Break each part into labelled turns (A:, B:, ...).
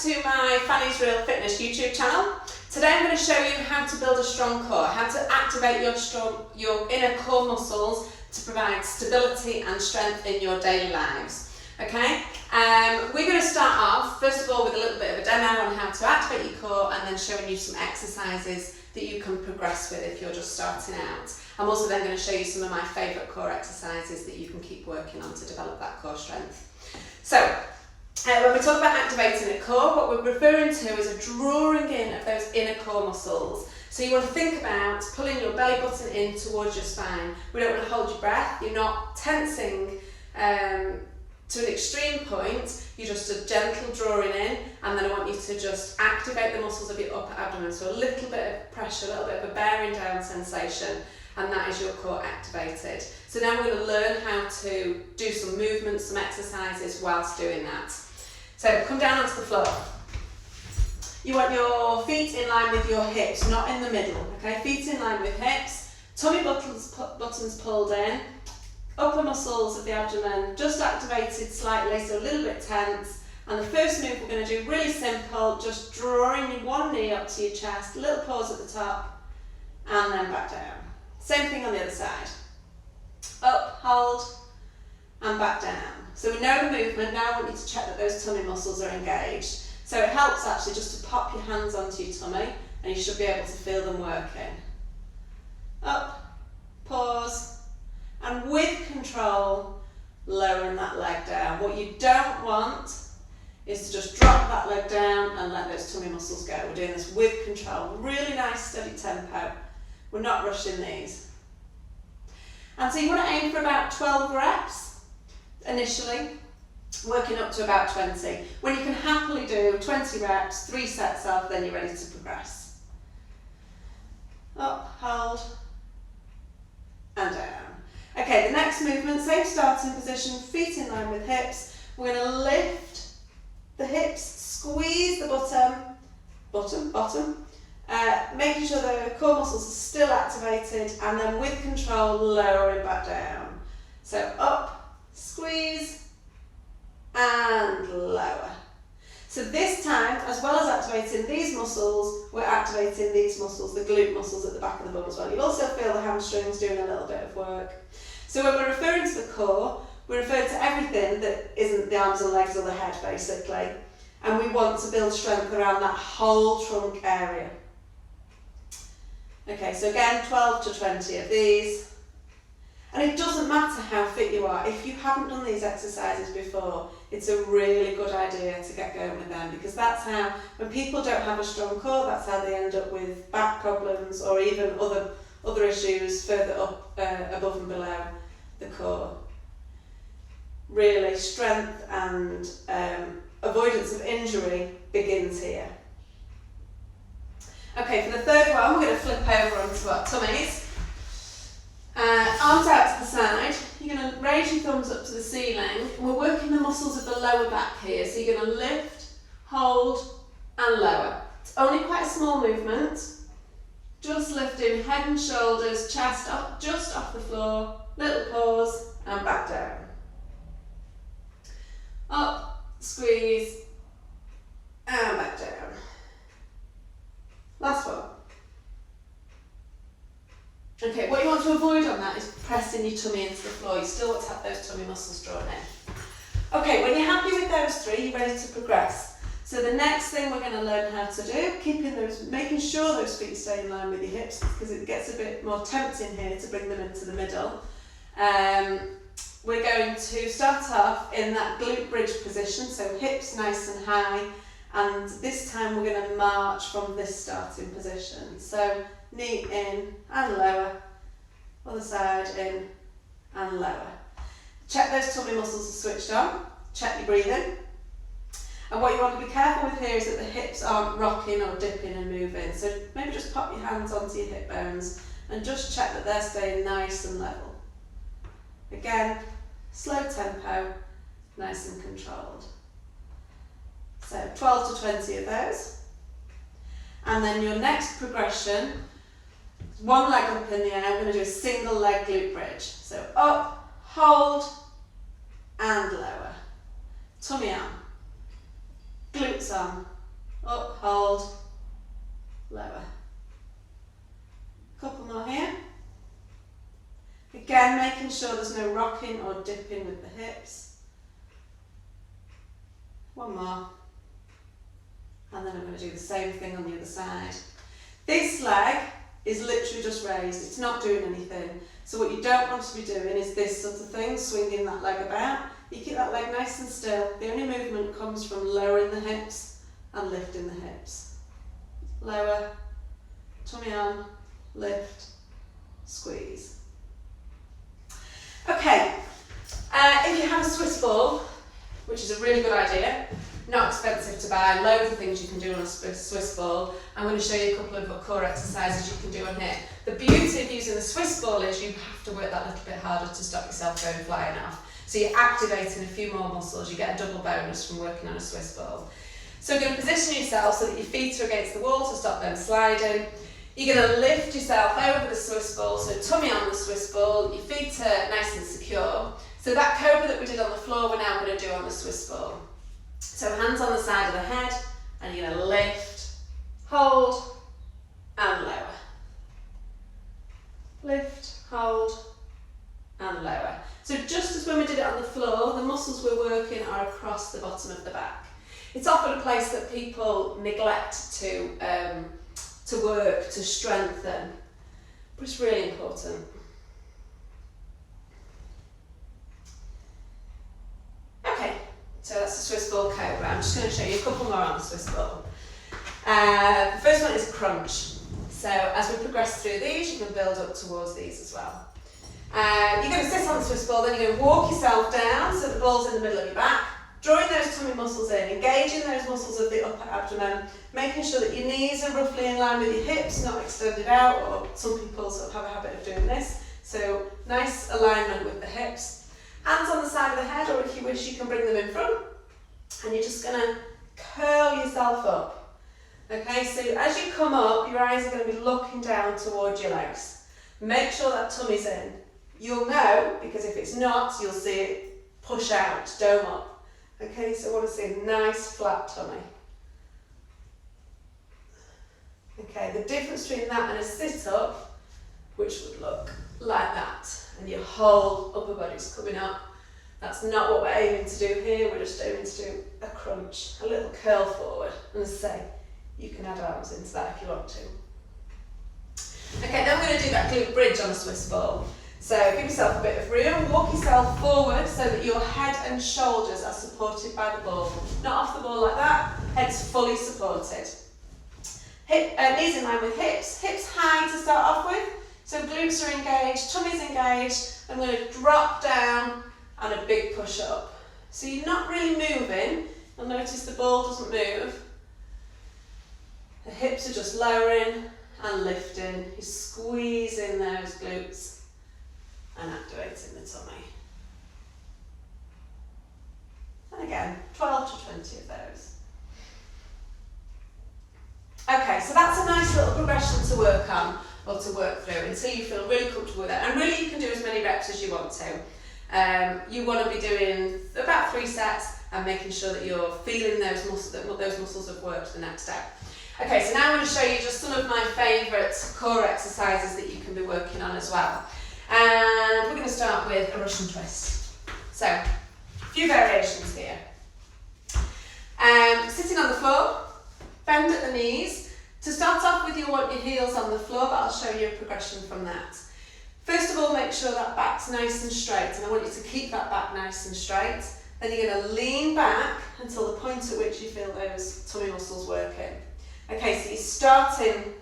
A: to my Fanny's Real Fitness YouTube channel. Today I'm going to show you how to build a strong core, how to activate your inner core muscles to provide stability and strength in your daily lives. Okay, we're going to start off first of all with a little bit of a demo on how to activate your core, and then showing you some exercises that you can progress with if you're just starting out. I'm also then going to show you some of my favourite core exercises that you can keep working on to develop that core strength. So, when we talk about activating a core, what we're referring to is a drawing in of those inner core muscles. So you want to think about pulling your belly button in towards your spine. We don't want to hold your breath. You're not tensing to an extreme point. You're just a gentle drawing in, and then I want you to just activate the muscles of your upper abdomen. So a little bit of pressure, a little bit of a bearing down sensation, and that is your core activated. So now we're going to learn how to do some movements, some exercises whilst doing that. So come down onto the floor. You want your feet in line with your hips, not in the middle, okay? Feet in line with hips, tummy buttons pulled in, upper muscles of the abdomen just activated slightly, so a little bit tense. And the first move we're going to do, really simple, just drawing your one knee up to your chest, a little pause at the top, and then back down. Same thing on the other side. Up, hold, and back down. So we know the movement. Now I want you to check that those tummy muscles are engaged. So it helps actually just to pop your hands onto your tummy, and you should be able to feel them working. Up, pause, and with control, lowering that leg down. What you don't want is to just drop that leg down and let those tummy muscles go. We're doing this with control. Really nice steady tempo. We're not rushing these. And so you want to aim for about 12 reps initially, working up to about 20. When you can happily do 20 reps, 3 sets of, then you're ready to progress. Up, hold, and down. Okay, the next movement, same starting position, feet in line with hips. We're going to lift the hips, squeeze the bottom, making sure the core muscles are still activated, and then with control, lowering back down. So up, squeeze, and lower. So this time, as well as activating these muscles, we're activating these muscles, the glute muscles at the back of the bum as well. You also feel the hamstrings doing a little bit of work. So when we're referring to the core, we're referring to everything that isn't the arms and legs or the head, basically. And we want to build strength around that whole trunk area. Okay, so again, 12 to 20 of these. And it doesn't matter how fit you are. If you haven't done these exercises before, it's a really good idea to get going with them, because that's how, when people don't have a strong core, that's how they end up with back problems or even other issues further up, above and below the core. Really, strength and avoidance of injury begins here. Okay, for the third one, we're going to flip over onto our tummies. Arms out to the side. You're going to raise your thumbs up to the ceiling. We're working the muscles of the lower back here. So you're going to lift, hold, and lower. It's only quite a small movement. Just lifting head and shoulders, chest up, just off the floor. Little pause, and back down. Up, squeeze, and back down. Last one. Okay, what you want to avoid on that is pressing your tummy into the floor. You still want to have those tummy muscles drawn in. Okay, when you're happy with those 3, you're ready to progress. So the next thing we're going to learn how to do, making sure those feet stay in line with your hips, because it gets a bit more tempting here to bring them into the middle. We're going to start off in that glute bridge position, so hips nice and high, and this time we're going to march from this starting position. So knee in and lower, other side in and lower. Check those tummy muscles are switched on, check your breathing. And what you want to be careful with here is that the hips aren't rocking or dipping and moving. So maybe just pop your hands onto your hip bones and just check that they're staying nice and level. Again, slow tempo, nice and controlled. So 12 to 20 of those. And then your next progression, one leg up in the air, we're going to do a single leg glute bridge. So up, hold, and lower. Tummy out. Glutes glutes on. Up, hold, lower. Couple more here. Again, making sure there's no rocking or dipping with the hips. One more. And then I'm going to do the same thing on the other side. This leg is literally just raised. It's not doing anything. So what you don't want to be doing is this sort of thing, swinging that leg about. You keep that leg nice and still. The only movement comes from lowering the hips and lifting the hips. Lower, tummy on, lift, squeeze. Okay, if you have a Swiss ball, which is a really good idea, not expensive to buy, loads of things you can do on a Swiss ball. I'm going to show you a couple of core exercises you can do on here. The beauty of using the Swiss ball is you have to work that little bit harder to stop yourself going flying off. So you're activating a few more muscles, you get a double bonus from working on a Swiss ball. So you're going to position yourself so that your feet are against the wall to stop them sliding. You're going to lift yourself over the Swiss ball, so tummy on the Swiss ball, your feet are nice and secure. So that cobra that we did on the floor, we're now going to do on the Swiss ball. So hands on the side of the head, and you're going to lift, hold, and lower. Lift, hold, and lower. So just as when we did it on the floor, the muscles we're working are across the bottom of the back. It's often a place that people neglect to work, to strengthen, but it's really important. Okay, so that's the Swiss ball cobra. I'm just going to show you a couple more on the Swiss ball. The first one is crunch. So as we progress through these, you can build up towards these as well. You're going to sit on the Swiss ball, then you're going to walk yourself down so the ball's in the middle of your back, drawing those tummy muscles in, engaging those muscles of the upper abdomen, making sure that your knees are roughly in line with your hips, not extended out, or some people sort of have a habit of doing this. So nice alignment with the hips. Hands on the side of the head, or if you wish you can bring them in front, and you're just going to curl yourself up. Okay, so as you come up, your eyes are going to be looking down towards your legs. Make sure that tummy's in. You'll know, because if it's not, you'll see it push out, dome up. Okay, so I want to see a nice flat tummy. Okay, the difference between that and a sit-up, which would look like that, and your whole upper body's coming up. That's not what we're aiming to do here, we're just aiming to do a crunch, a little curl forward. And as I say, you can add arms into that if you want to. Okay, then we're going to do that glute bridge on a Swiss ball. So give yourself a bit of room, walk yourself forward so that your head and shoulders are supported by the ball. Not off the ball like that, head's fully supported. Knees in line with hips, hips high to start off with. So glutes are engaged, tummy's engaged. I'm going to drop down and a big push up. So you're not really moving. You'll notice the ball doesn't move. The hips are just lowering and lifting. You're squeezing those glutes and activating the tummy. And again, 12 to 20 of those. Okay, so that's a nice little progression to work on, or to work through, until you feel really comfortable with it. And really you can do as many reps as you want to. You want to be doing about 3 sets and making sure that you're feeling those muscles, that those muscles have worked the next day. Okay, so now I'm going to show you just some of my favourite core exercises that you can be working on as well. And we're going to start with a Russian twist. So, a few variations here. Sitting on the floor, bend at the knees. To start off with, you'll want your heels on the floor, but I'll show you a progression from that. First of all, make sure that back's nice and straight, and I want you to keep that back nice and straight. Then you're going to lean back until the point at which you feel those tummy muscles working. Okay, so your starting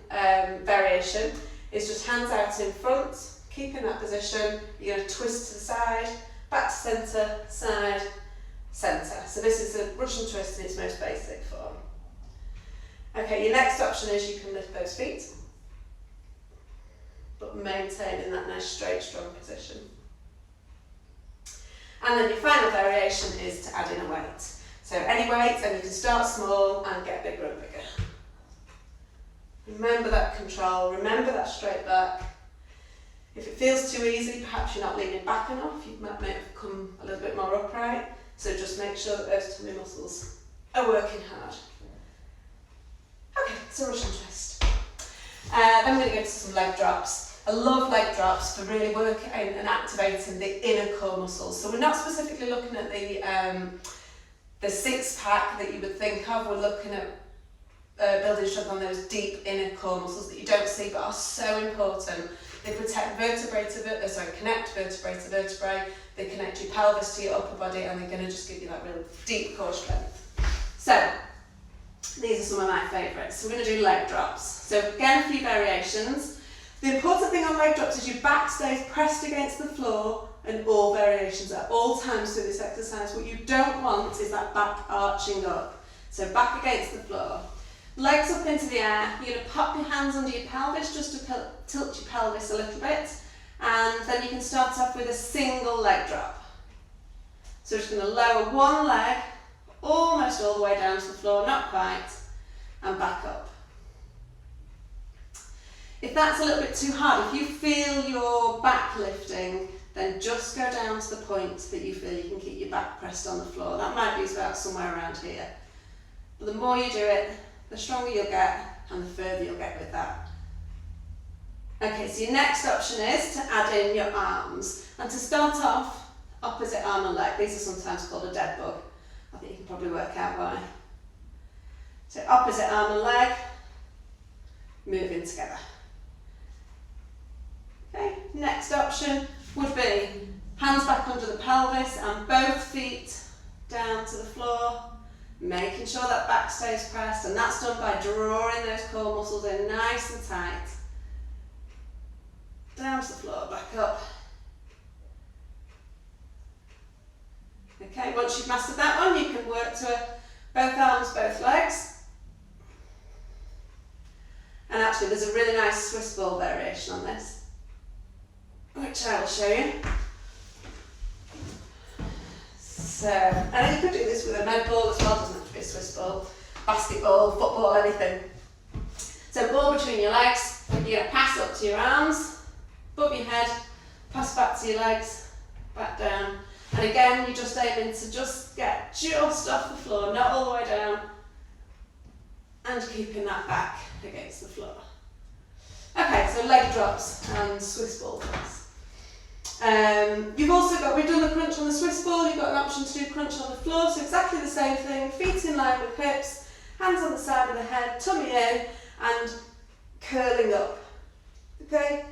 A: variation is just hands out in front, keeping that position. You're going to twist to the side, back to centre, side, centre. So this is a Russian twist in its most basic form. Okay, your next option is you can lift those feet, but maintaining that nice straight, strong position. And then your final variation is to add in a weight. So any weight, and you can start small and get bigger and bigger. Remember that control, remember that straight back. If it feels too easy, perhaps you're not leaning back enough, you might have come a little bit more upright. So just make sure that those tummy muscles are working hard. It's a Russian twist. Then we're going to go to some leg drops. I love leg drops for really working and activating the inner core muscles. So we're not specifically looking at the six pack that you would think of. We're looking at building strength on those deep inner core muscles that you don't see but are so important. They protect connect vertebrae to vertebrae. They connect your pelvis to your upper body, and they're going to just give you that real deep core strength. So these are some of my favourites. So we're going to do leg drops. So again, a few variations. The important thing on leg drops is your back stays pressed against the floor in all variations at all times through this exercise. What you don't want is that back arching up. So back against the floor. Legs up into the air. You're going to pop your hands under your pelvis just to tilt your pelvis a little bit. And then you can start off with a single leg drop. So we're just going to lower one leg almost all the way down to the floor, not quite, and back up. If that's a little bit too hard, if you feel your back lifting, then just go down to the point that you feel you can keep your back pressed on the floor. That might be about somewhere around here. But the more you do it, the stronger you'll get and the further you'll get with that. Okay, so your next option is to add in your arms. And to start off, opposite arm and leg. These are sometimes called a dead bug. I think you can probably work out why. So opposite arm and leg, moving together. Okay, next option would be hands back under the pelvis and both feet down to the floor, making sure that back stays pressed, and that's done by drawing those core muscles in nice and tight. Down to the floor, back up. Okay, once you've mastered that one, you can work to both arms, both legs. And actually there's a really nice Swiss ball variation on this, which I will show you. So, and you could do this with a med ball as well, doesn't have to be a Swiss ball, basketball, football, anything. So ball between your legs, you're going to pass up to your arms, above your head, pass back to your legs, back down. And again, you're just aiming to just get just off the floor, not all the way down, and keeping that back against the floor. Okay, so leg drops and Swiss ball drops. You've also got, we've done the crunch on the Swiss ball, you've got an option to do crunch on the floor, so exactly the same thing, feet in line with hips, hands on the side of the head, tummy in, and curling up, okay?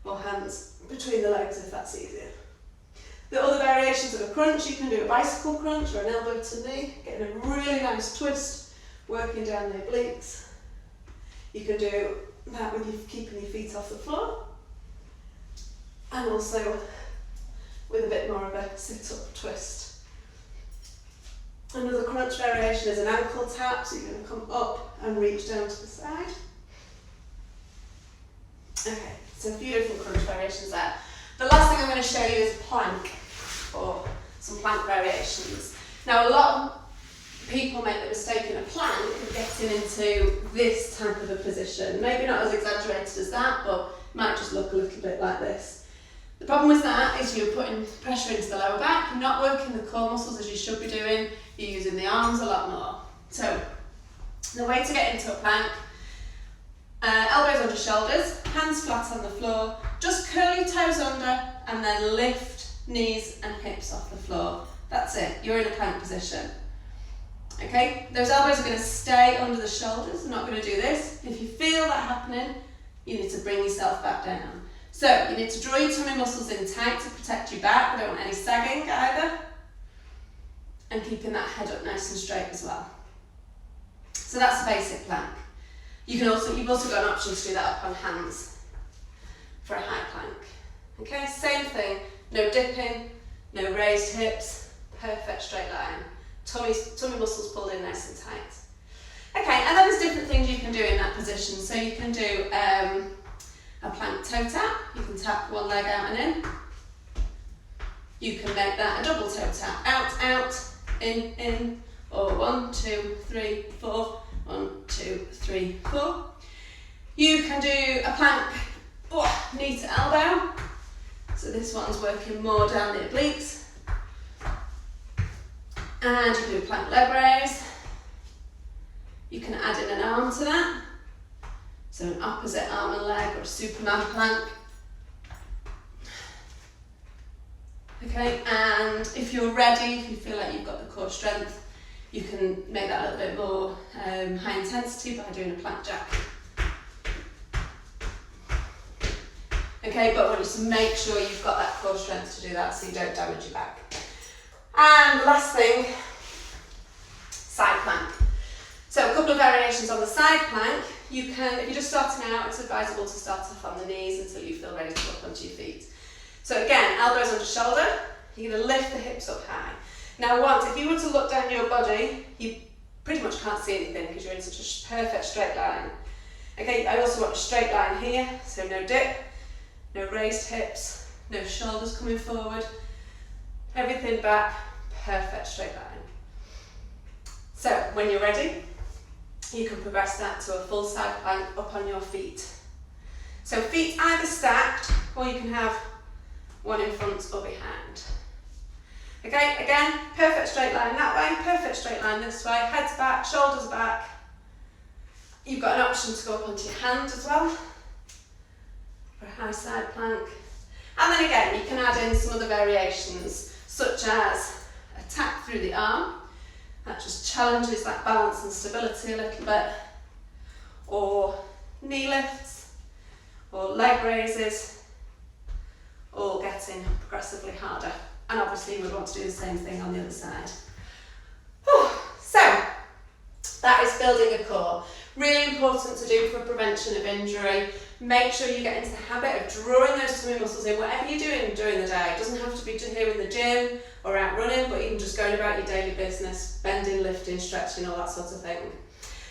A: Or hands between the legs if that's easier. The other variations of a crunch, you can do a bicycle crunch or an elbow to knee, getting a really nice twist, working down the obliques. You can do that with you keeping your feet off the floor, and also with a bit more of a sit-up twist. Another crunch variation is an ankle tap, so you're going to come up and reach down to the side. Okay, so a few different crunch variations there. The last thing I'm going to show you is plank, or some plank variations. Now a lot of people make the mistake in a plank of getting into this type of a position. Maybe not as exaggerated as that, but it might just look a little bit like this. The problem with that is you're putting pressure into the lower back, you're not working the core muscles as you should be doing, you're using the arms a lot more. So the way to get into a plank, elbows under shoulders, hands flat on the floor, just curl your toes under and then lift knees and hips off the floor. That's it, you're in a plank position. Okay, those elbows are going to stay under the shoulders, I'm not going to do this. If you feel that happening, you need to bring yourself back down. So you need to draw your tummy muscles in tight to protect your back, we don't want any sagging either. And keeping that head up nice and straight as well. So that's a basic plank. You've also got an option to do that up on hands for a high plank. Okay, same thing, no dipping, no raised hips, perfect straight line. Tummy muscles pulled in nice and tight. Okay, and then there's different things you can do in that position. So you can do a plank toe tap, you can tap one leg out and in. You can make that a double toe tap, out, in, or 1, 2, 3, 4, 1, 2, 3, 4. You can do a plank, knee to elbow. So this one's working more down the obliques. And you can do a plank leg raise. You can add in an arm to that. So an opposite arm and leg or a Superman plank. Okay, and if you're ready, if you feel like you've got the core strength, you can make that a little bit more high intensity by doing a plank jack. Okay, but I want you to make sure you've got that core strength to do that so you don't damage your back. And the last thing, side plank. So a couple of variations on the side plank. You can, if you're just starting out, it's advisable to start off on the knees until you feel ready to look onto your feet. So again, elbows under shoulder, you're going to lift the hips up high. Now once, if you were to look down your body, you pretty much can't see anything because you're in such a perfect straight line. Okay, I also want a straight line here, so no dip, no raised hips, no shoulders coming forward, everything back, perfect straight line. So when you're ready, you can progress that to a full side plank up on your feet. So feet either stacked, or you can have one in front or behind. Okay, again, perfect straight line that way, perfect straight line this way, head's back, shoulders back. You've got an option to go up onto your hand as well for a high side plank. And then again, you can add in some other variations, such as a tap through the arm. That just challenges that balance and stability a little bit. Or knee lifts, or leg raises, all getting progressively harder. And obviously we want to do the same thing on the other side. So, that is building a core. Really important to do for prevention of injury. Make sure you get into the habit of drawing those tummy muscles in, whatever you're doing during the day. It doesn't have to be here in the gym or out running, but even just going about your daily business, bending, lifting, stretching, all that sort of thing.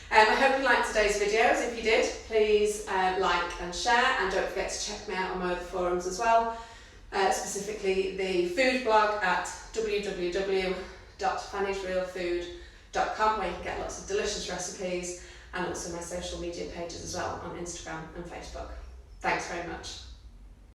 A: I hope you liked today's videos. If you did, please like and share, and don't forget to check me out on my other forums as well. Specifically the food blog at www.fannysrealfood.com, where you can get lots of delicious recipes, and also my social media pages as well on Instagram and Facebook. Thanks very much.